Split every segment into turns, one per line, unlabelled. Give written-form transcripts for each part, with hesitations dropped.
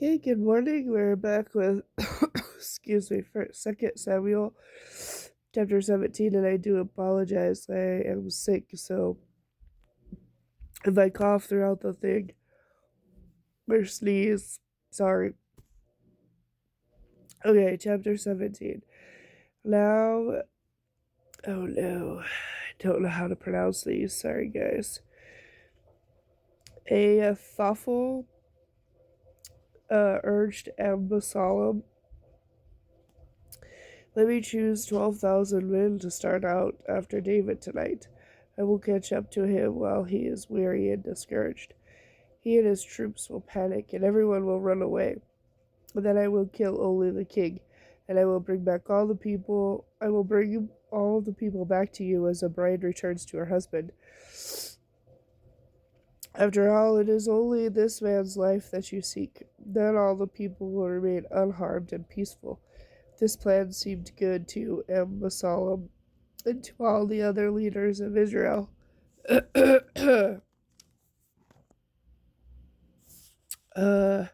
Okay, good morning. We're back with, excuse me, for 2nd Samuel, chapter 17, and I do apologize. I am sick, so if I cough throughout the thing or sneeze, sorry. Okay, chapter 17. Now, oh no, I don't know how to pronounce these. Sorry, guys. Thophel urged Absalom, let me choose 12,000 men to start out after David tonight. I will catch up to him while he is weary and discouraged. He and his troops will panic, and everyone will run away. Then I will kill only the king, and I will bring back all the people. I will bring all the people back to you as a bride returns to her husband. After all, it is only this man's life that you seek. Then all the people will remain unharmed and peaceful. This plan seemed good to Absalom and to all the other leaders of Israel. uh,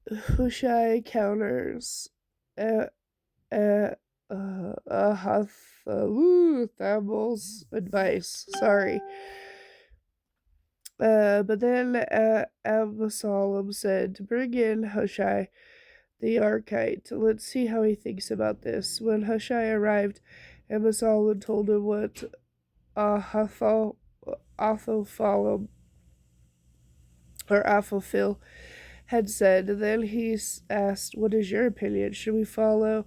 Hushai counters uh, Thabal's advice. Sorry. But then Absalom said, bring in Hushai the Archite. Let's see how he thinks about this. When Hushai arrived, Absalom told him what Ahithophel or Aphophil had said. Then he asked, what is your opinion? Should we follow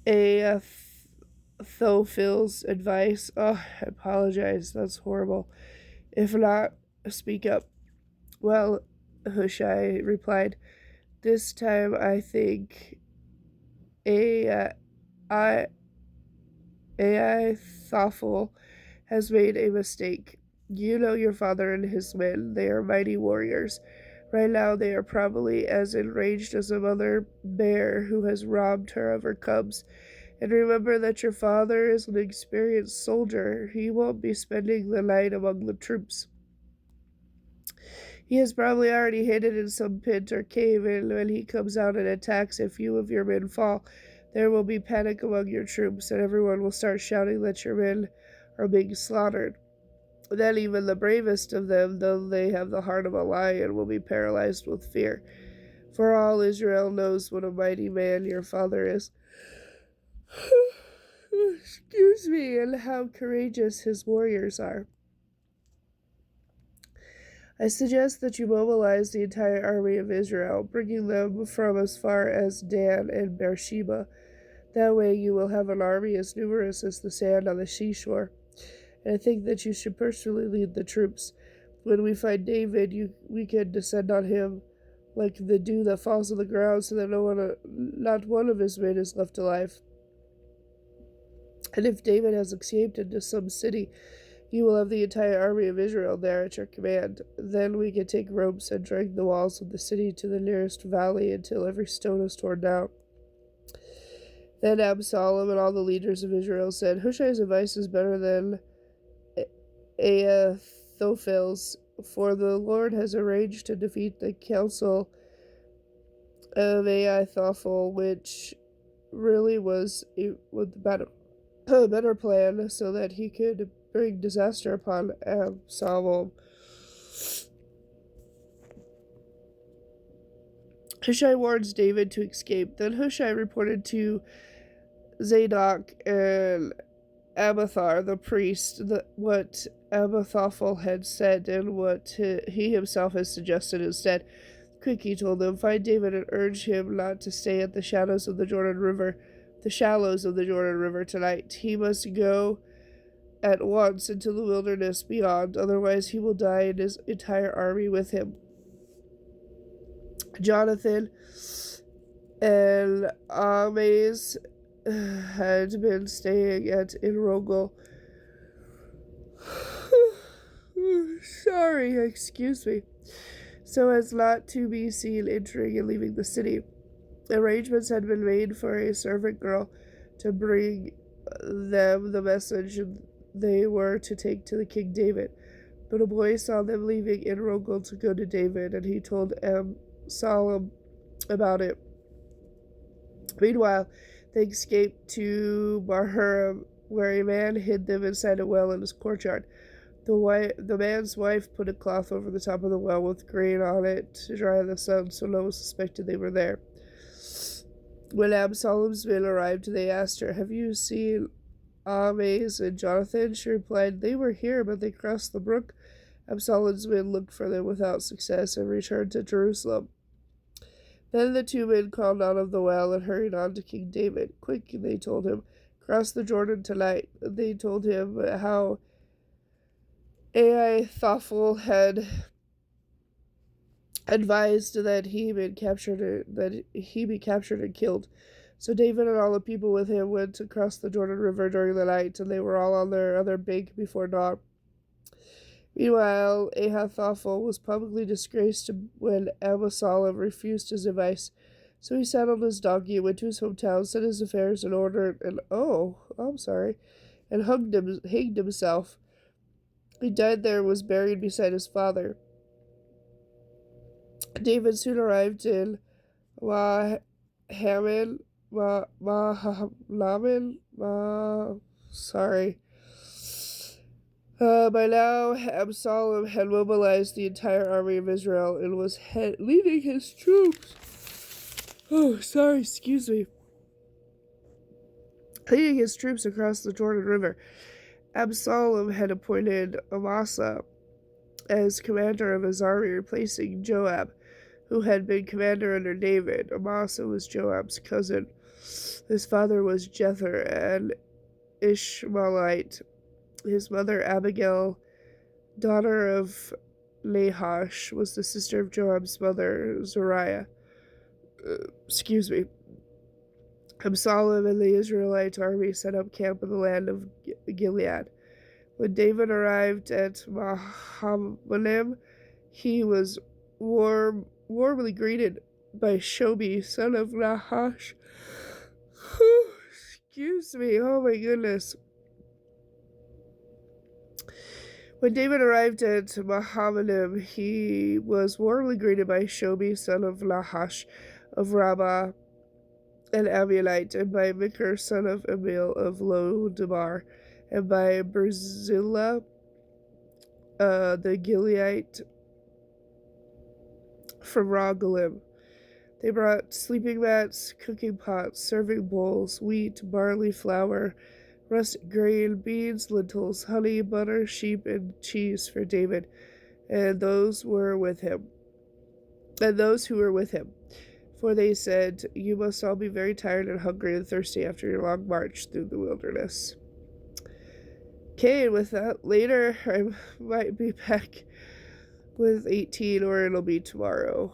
Ahithophel's advice? Oh, I apologize. That's horrible. If not, speak up. Well, Hushai replied, this time I think a I Ahithophel has made a mistake. You know your father and his men. They are mighty warriors. Right now, they are probably as enraged as a mother bear who has robbed her of her cubs. And remember that your father is an experienced soldier. He won't be spending the night among the troops. He has probably already hidden in some pit or cave, and when he comes out and attacks, a few of your men fall. There will be panic among your troops, and everyone will start shouting that your men are being slaughtered. Then even the bravest of them, though they have the heart of a lion, will be paralyzed with fear. For all Israel knows what a mighty man your father is. Excuse me, and how courageous his warriors are. I suggest that you mobilize the entire army of Israel, bringing them from as far as Dan and Beersheba. That way you will have an army as numerous as the sand on the seashore. And I think that you should personally lead the troops. When we find David, we can descend on him like the dew that falls on the ground, so that not one of his men is left alive. And if David has escaped into some city, you will have the entire army of Israel there at your command. Then we can take ropes and drag the walls of the city to the nearest valley until every stone is torn down. Then Absalom and all the leaders of Israel said, Hushai's advice is better than Ahithophel's, for the Lord has arranged to defeat the counsel of Ahithophel, which really was a better plan, so that he could bring disaster upon Absalom. Hushai warns David to escape. Then Hushai reported to Zadok and Abiathar the priest what Ahithophel had said and what he himself had suggested instead. Quick, he told them, find David and urge him not to stay at the shallows of the Jordan River tonight. He must go at once into the wilderness beyond, otherwise he will die and his entire army with him. Jonathan and Ames had been staying at Enrogel. Sorry, excuse me. So as not to be seen entering and leaving the city. Arrangements had been made for a servant girl to bring them the message they were to take to the King David. But a boy saw them leaving Enrogel to go to David, and he told Absalom about it. Meanwhile, they escaped to Bahurim, where a man hid them inside a well in his courtyard. The man's wife put a cloth over the top of the well with grain on it to dry in the sun, so no one suspected they were there. When Absalom's men arrived, they asked her, "Have you seen Ahimaaz and Jonathan?" She replied, "They were here, but they crossed the brook." Absalom's men looked for them without success and returned to Jerusalem. Then the two men crawled out of the well and hurried on to King David. "Quick," they told him, "cross the Jordan tonight." They told him how Ahithophel had advised that he be captured and killed. So David and all the people with him went across the Jordan River during the night, and they were all on their other bank before dawn. Meanwhile, Ahithophel was publicly disgraced when Absalom refused his advice. So he sat on his donkey, went to his hometown, set his affairs in order, and hanged himself. He died there and was buried beside his father. David soon arrived in Mahanaim. By now, Absalom had mobilized the entire army of Israel and was leading his troops. Leading his troops across the Jordan River. Absalom had appointed Amasa as commander of his army, replacing Joab, who had been commander under David. Amasa was Joab's cousin. His father was Jether, an Ishmaelite. His mother, Abigail, daughter of Nahash, was the sister of Joab's mother, Zeruiah. Absalom and the Israelite army set up camp in the land of Gilead. When David arrived at Mahanaim, he was warmly greeted by Shobi, son of Nahash. Oh my goodness. When David arrived at Mahanaim, he was warmly greeted by Shobi, son of Nahash, of Rabbah, an Ammonite, and by Micah, son of Amiel of Lo-debar, and by Barzillai, the Gileadite from Rogelim. They brought sleeping mats, cooking pots, serving bowls, wheat, barley, flour, russet grain, beans, lentils, honey, butter, sheep, and cheese for David, and those who were with him. For they said, "You must all be very tired and hungry and thirsty after your long march through the wilderness." Okay, and with that, later I might be back with 18, or it'll be tomorrow.